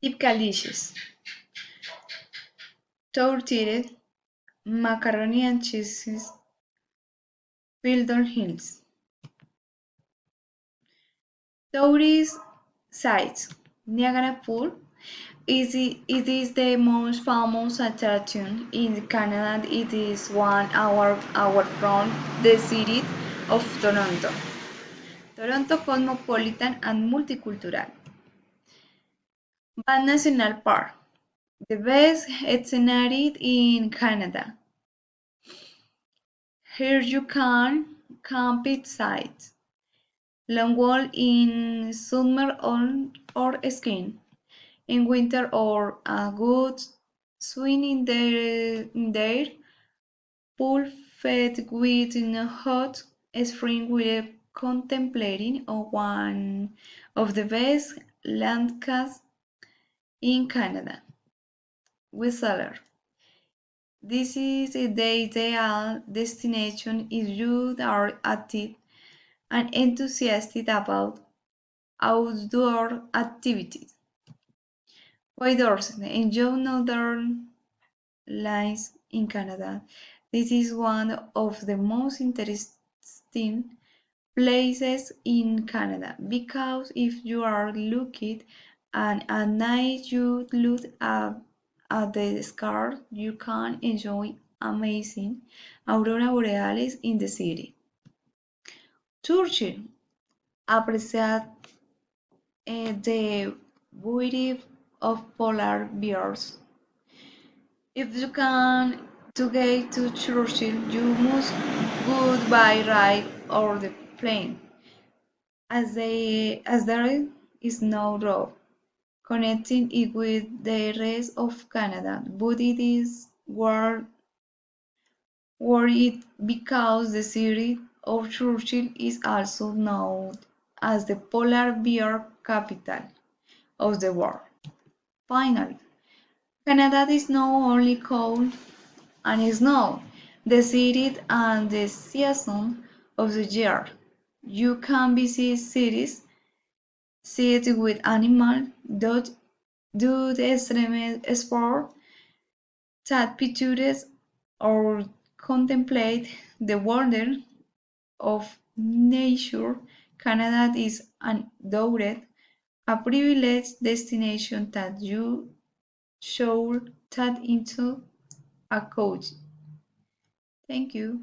Typical dishes: tortilla, macaroni and cheese, Pildon Hills. Tourist sites: Niagara Falls. It is the most famous attraction in Canada. It is 1 hour from the city of Toronto. Toronto cosmopolitan and multicultural. Banff National Park, the best scenery in Canada. Here you can camp site, long walk in summer or skiing in winter, or a good swim in their pool fed with hot spring while contemplating one of the best landscapes in Canada. Whistler. This is the ideal destination if you are active and enthusiastic about outdoor activities. Outdoors, enjoy northern lights in Canada. This is one of the most interesting places in Canada because if you are looking and at night you look at the sky, you can enjoy amazing aurora borealis in the city. Churchill appreciate the beauty of polar bears. If you can to get to Churchill, you must go by rail or the plane, as there is no road connecting it with the rest of Canada, but it is worth it because the city of Churchill is also known as the polar bear capital of the world. Finally, Canada is not only cold and snow, the city and the season of the year. You can visit cities, see it with animals, do the extreme sport, take pictures, or contemplate the wonder of nature. Canada is undoubtedly a privileged destination that you should take into account. Thank you.